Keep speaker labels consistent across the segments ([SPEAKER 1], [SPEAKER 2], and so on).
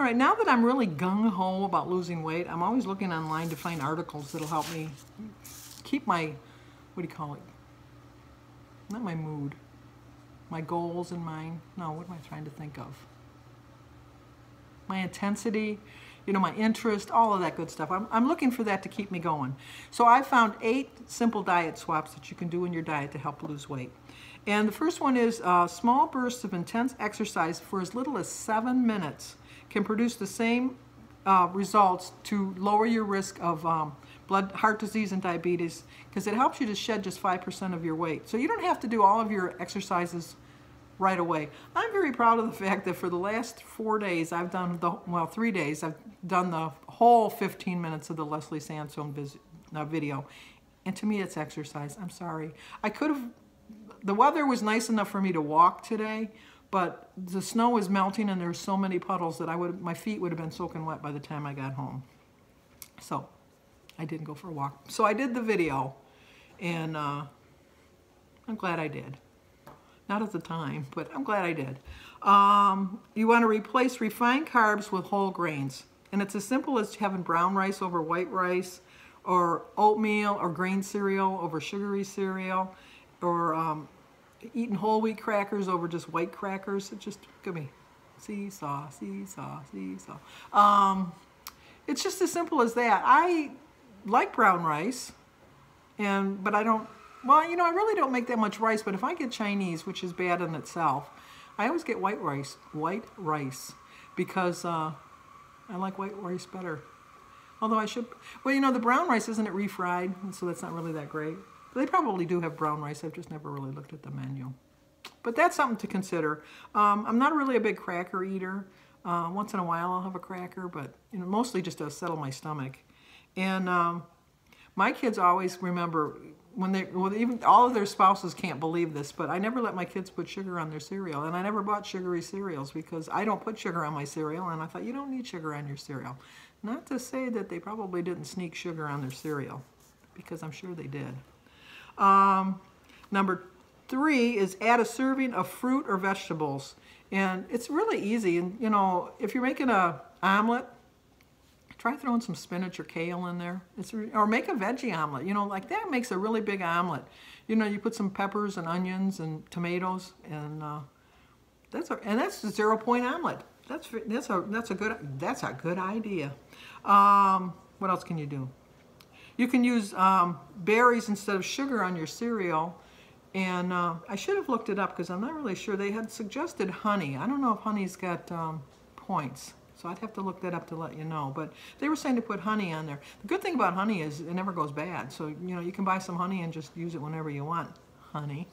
[SPEAKER 1] All right, now that I'm really gung-ho about losing weight, I'm always looking online to find articles that'll help me keep my, what do you call it? Not my mood, my goals in mind. No, what am I trying to think of? My intensity, you know, my interest, all of that good stuff. I'm looking for that to keep me going. So I found 8 simple diet swaps that you can do in your diet to help lose weight. And the first one is small bursts of intense exercise for as little as 7 minutes can produce the same results to lower your risk of heart disease and diabetes, because it helps you to shed just 5% of your weight. So you don't have to do all of your exercises right away. I'm very proud of the fact that for the last 4 days, I've done well, 3 days, I've done the whole 15 minutes of the Leslie Sansone video. And to me, it's exercise. I'm sorry. The weather was nice enough for me to walk today, but the snow was melting and there's so many puddles that my feet would have been soaking wet by the time I got home. So I didn't go for a walk. So I did the video, and I'm glad I did. Not at the time, but I'm glad I did. You want to replace refined carbs with whole grains. And it's as simple as having brown rice over white rice, or oatmeal or grain cereal over sugary cereal, or eating whole wheat crackers over just white crackers. It just, give me seesaw, seesaw, seesaw. It's just as simple as that. I like brown rice, but I don't, well, you know, I really don't make that much rice, but if I get Chinese, which is bad in itself, I always get white rice, because I like white rice better. Although I should, well, you know, the brown rice, isn't it refried? And so that's not really that great. They probably do have brown rice. I've just never really looked at the menu. But that's something to consider. I'm not really a big cracker eater. Once in a while I'll have a cracker, but you know, mostly just to settle my stomach. And my kids always remember when even all of their spouses can't believe this, but I never let my kids put sugar on their cereal, and I never bought sugary cereals because I don't put sugar on my cereal, and I thought, you don't need sugar on your cereal. Not to say that they probably didn't sneak sugar on their cereal, because I'm sure they did. Number 3 is add a serving of fruit or vegetables. And it's really easy. And you know, if you're making an omelet, try throwing some spinach or kale in there. Or make a veggie omelet. You know, like that makes a really big omelet. You know, you put some peppers and onions and tomatoes, and that's a 0-point omelet. That's a good idea. What else can you do? You can use berries instead of sugar on your cereal. And I should have looked it up because I'm not really sure. They had suggested honey. I don't know if honey's got points. So I'd have to look that up to let you know. But they were saying to put honey on there. The good thing about honey is it never goes bad. So, you know, you can buy some honey and just use it whenever you want. Honey.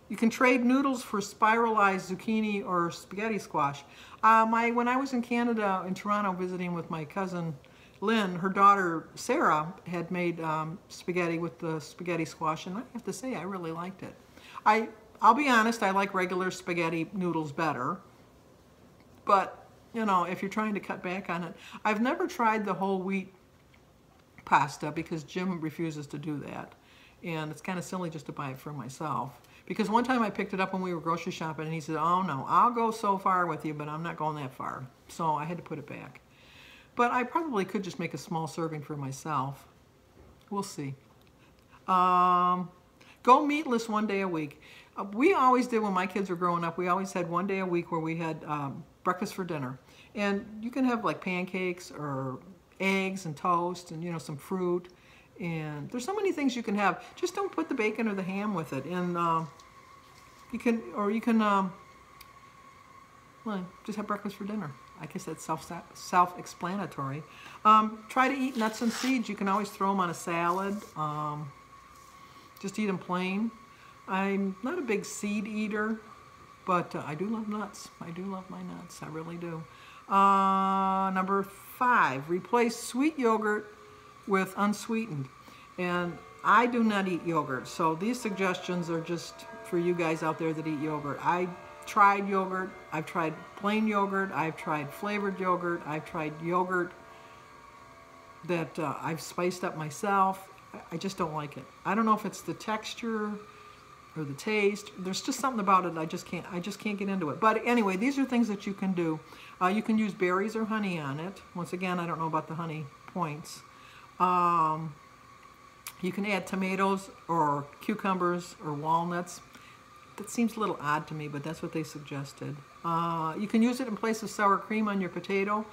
[SPEAKER 1] You can trade noodles for spiralized zucchini or spaghetti squash. When I was in Canada, in Toronto, visiting with my cousin Lynn, her daughter Sarah had made spaghetti with the spaghetti squash, and I have to say I really liked it. I'll be honest, I like regular spaghetti noodles better, but you know, if you're trying to cut back on it, I've never tried the whole wheat pasta because Jim refuses to do that, and it's kind of silly just to buy it for myself. Because one time I picked it up when we were grocery shopping, and he said, "Oh no, I'll go so far with you, but I'm not going that far." So I had to put it back. But I probably could just make a small serving for myself. We'll see. Go meatless 1 day a week. We always did when my kids were growing up. We always had 1 day a week where we had breakfast for dinner. And you can have like pancakes or eggs and toast and, you know, some fruit. And there's so many things you can have. Just don't put the bacon or the ham with it. And you can well, just have breakfast for dinner. I guess that's self-explanatory. Try to eat nuts and seeds. You can always throw them on a salad. Just eat them plain. I'm not a big seed eater, but I do love nuts. I do love my nuts. I really do. Number 5, replace sweet yogurt with unsweetened. And I do not eat yogurt, so these suggestions are just for you guys out there that eat yogurt. I tried yogurt. I've tried plain yogurt. I've tried flavored yogurt. I've tried yogurt that I've spiced up myself. I just don't like it. I don't know if it's the texture. or the taste. There's just something about it I just can't get into it. But anyway, these are things that you can do. You can use berries or honey on it. Once again, I don't know about the honey points. You can add tomatoes or cucumbers or walnuts. That seems a little odd to me, but that's what they suggested. You can use it in place of sour cream on your potato.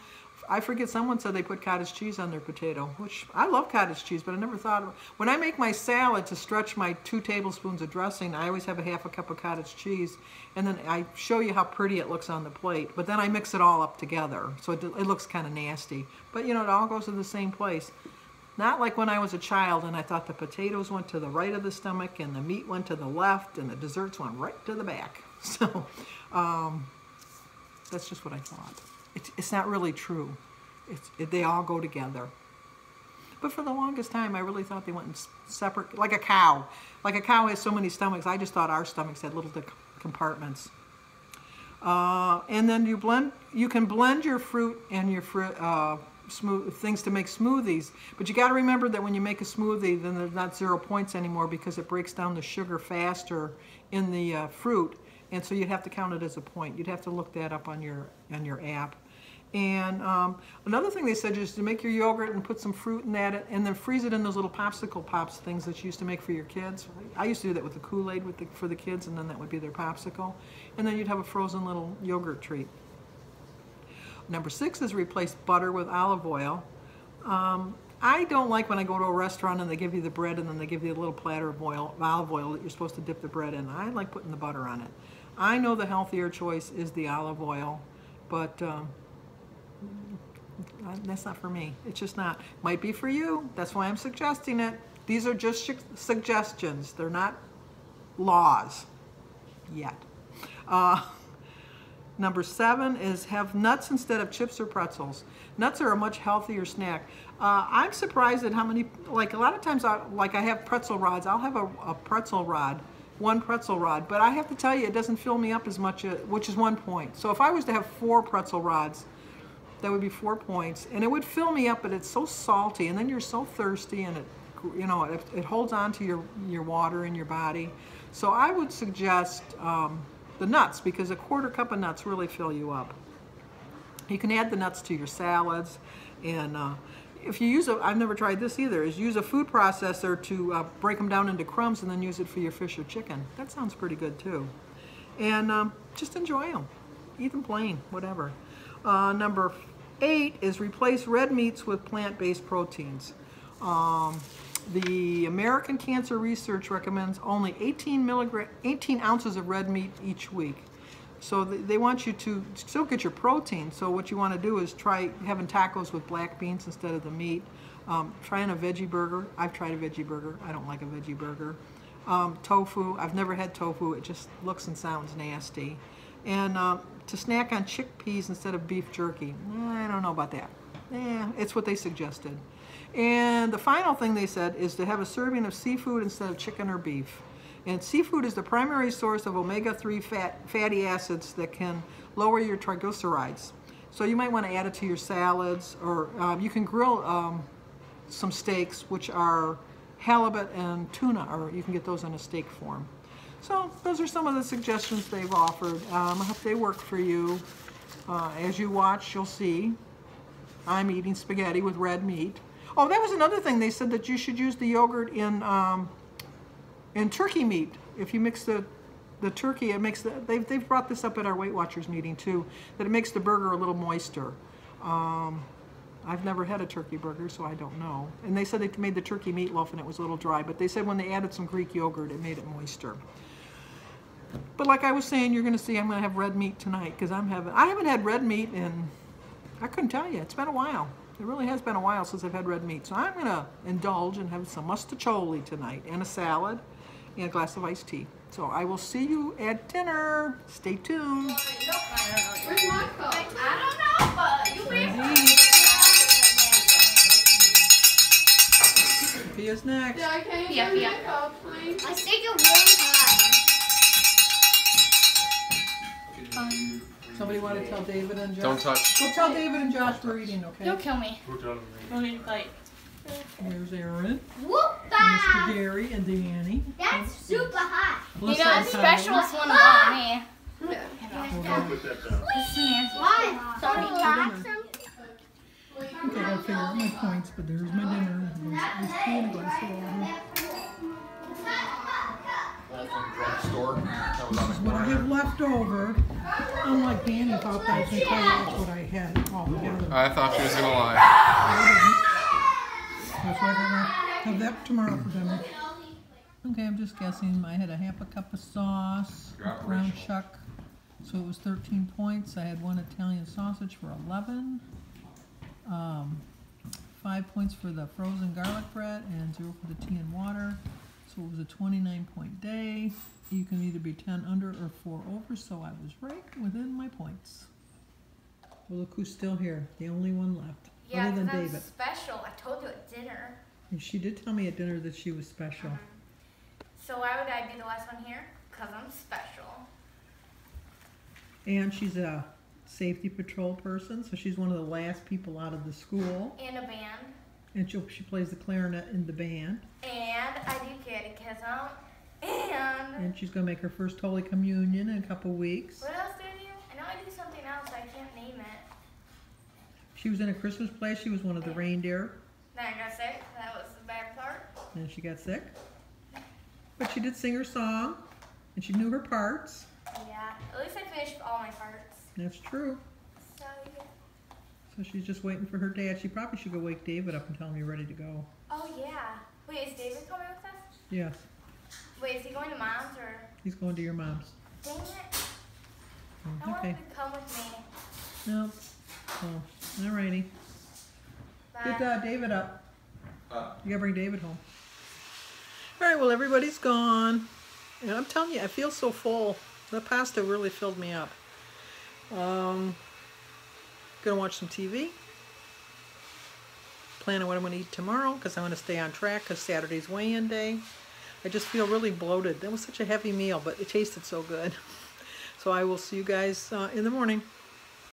[SPEAKER 1] I forget, someone said they put cottage cheese on their potato, which I love cottage cheese, but I never thought of it. When I make my salad to stretch my 2 tablespoons of dressing, I always have a half a cup of cottage cheese, and then I show you how pretty it looks on the plate, but then I mix it all up together, so it looks kind of nasty. But you know, it all goes to the same place. Not like when I was a child and I thought the potatoes went to the right of the stomach and the meat went to the left and the desserts went right to the back. So that's just what I thought. It's not really true. They all go together. But for the longest time, I really thought they went in separate, like a cow. Like a cow has so many stomachs. I just thought our stomachs had little compartments. And then you can blend your fruit and your smooth things to make smoothies. But you got to remember that when you make a smoothie, then there's not 0 points anymore because it breaks down the sugar faster in the fruit. And so you'd have to count it as a point. You'd have to look that up on your app. And another thing they said is to make your yogurt and put some fruit in that, and then freeze it in those little popsicle pops things that you used to make for your kids. I used to do that with the Kool-Aid for the kids, and then that would be their popsicle. And then you'd have a frozen little yogurt treat. Number 6 is replace butter with olive oil. I don't like when I go to a restaurant and they give you the bread and then they give you a little platter of olive oil that you're supposed to dip the bread in. I like putting the butter on it. I know the healthier choice is the olive oil, but that's not for me. It's just not. Might be for you. That's why I'm suggesting it. These are just suggestions. They're not laws yet. Number 7 is have nuts instead of chips or pretzels. Nuts are a much healthier snack. I'm surprised at how many, like a lot of times, I have pretzel rods. I'll have a pretzel rod, 1 pretzel rod, but I have to tell you, it doesn't fill me up as much, which is 1 point. So if I was to have 4 pretzel rods, that would be 4 points, and it would fill me up, but it's so salty, and then you're so thirsty, and it holds on to your water in your body. So I would suggest the nuts, because a 1/4 cup of nuts really fill you up. You can add the nuts to your salads, and if you use I've never tried this either, is use a food processor to break them down into crumbs and then use it for your fish or chicken. That sounds pretty good too. And just enjoy them. Eat them plain, whatever. Number 8 is replace red meats with plant-based proteins. The American Cancer Research recommends only 18 ounces of red meat each week. So they want you to still get your protein. So what you want to do is try having tacos with black beans instead of the meat. Trying a veggie burger. I've tried a veggie burger. I don't like a veggie burger. Tofu. I've never had tofu. It just looks and sounds nasty. And to snack on chickpeas instead of beef jerky. I don't know about that. It's what they suggested. And the final thing they said is to have a serving of seafood instead of chicken or beef. And seafood is the primary source of omega-3 fatty acids that can lower your triglycerides. So you might want to add it to your salads, or you can grill some steaks, which are halibut and tuna, or you can get those in a steak form. So those are some of the suggestions they've offered. I hope they work for you. As you watch, you'll see I'm eating spaghetti with red meat. Oh, that was another thing. They said that you should use the yogurt in turkey meat. If you mix the turkey, it makes they've brought this up at our Weight Watchers meeting too, that it makes the burger a little moister. I've never had a turkey burger, so I don't know. And they said they made the turkey meatloaf and it was a little dry, but they said when they added some Greek yogurt, it made it moister. But like I was saying, you're going to see I'm going to have red meat tonight, because I haven't had red meat in, I couldn't tell you, it's been a while. It really has been a while since I've had red meat. So I'm going to indulge and have some mustacholi tonight, and a salad, and a glass of iced tea. So I will see you at dinner. Stay tuned.
[SPEAKER 2] Where's my cup? I don't know, but you wait.
[SPEAKER 1] Sophia's next.
[SPEAKER 2] Yeah, I can't get my cup, please.
[SPEAKER 3] I think it really high.
[SPEAKER 1] Somebody want to tell David and Josh?
[SPEAKER 4] Don't touch.
[SPEAKER 1] We'll tell David and Josh we're eating, okay?
[SPEAKER 3] Don't kill me.
[SPEAKER 5] Don't need to fight.
[SPEAKER 1] Here's Aaron,
[SPEAKER 3] Whoop!
[SPEAKER 1] Mr. Gary, and Danny.
[SPEAKER 3] That's super hot.
[SPEAKER 2] You know, the specialist one about me.
[SPEAKER 1] Why? Okay, I gotta figure out my points, but there's my dinner. There's tea and a glass of water. This is what I have left over. Unlike Danny thought that I was going to tell you that's what I had all together.
[SPEAKER 3] I thought she was going to lie.
[SPEAKER 1] That's why I'm going to have that tomorrow for dinner. Okay, I'm just guessing. I had a half a cup of sauce, ground chuck, so it was 13 points. I had 1 Italian sausage for 11. 5 points for the frozen garlic bread and 0 for the tea and water. So it was a 29-point day. You can either be 10 under or 4 over, so I was right within my points. Well, look who's still here. The only one left.
[SPEAKER 2] Yeah,
[SPEAKER 1] other than
[SPEAKER 2] I'm
[SPEAKER 1] David.
[SPEAKER 2] special. I told you at dinner.
[SPEAKER 1] And she did tell me at dinner that she was special.
[SPEAKER 2] So why would I be the last one here? Because I'm special.
[SPEAKER 1] And she's a safety patrol person, so she's one of the last people out of the school.
[SPEAKER 2] And a band.
[SPEAKER 1] And she plays the clarinet in the band.
[SPEAKER 2] And I do catechism.
[SPEAKER 1] And she's going to make her first Holy Communion in a couple weeks.
[SPEAKER 2] What else do I do? I know I do something else. I can't name it.
[SPEAKER 1] She was in a Christmas play. She was one of the reindeer.
[SPEAKER 2] Then I got sick. That was the bad part.
[SPEAKER 1] And she got sick. But she did sing her song. And she knew her parts.
[SPEAKER 2] Yeah. At least I finished all my parts.
[SPEAKER 1] That's true.
[SPEAKER 2] So, yeah.
[SPEAKER 1] So she's just waiting for her dad. She probably should go wake David up and tell him you're ready to go.
[SPEAKER 2] Oh, yeah. Wait, is David coming with us?
[SPEAKER 1] Yes.
[SPEAKER 2] Wait, is he going to Mom's or?
[SPEAKER 1] He's going to your mom's.
[SPEAKER 2] Dang it. I want
[SPEAKER 1] Okay.
[SPEAKER 2] him to come with me.
[SPEAKER 1] No. Oh, alrighty.
[SPEAKER 2] Bye.
[SPEAKER 1] Get David up. You gotta bring David home. Alright, well everybody's gone. And I'm telling you, I feel so full. The pasta really filled me up. Gonna watch some TV. Plan on what I'm gonna eat tomorrow because I want to stay on track because Saturday's weigh-in day. I just feel really bloated. That was such a heavy meal, but it tasted so good. So I will see you guys in the morning.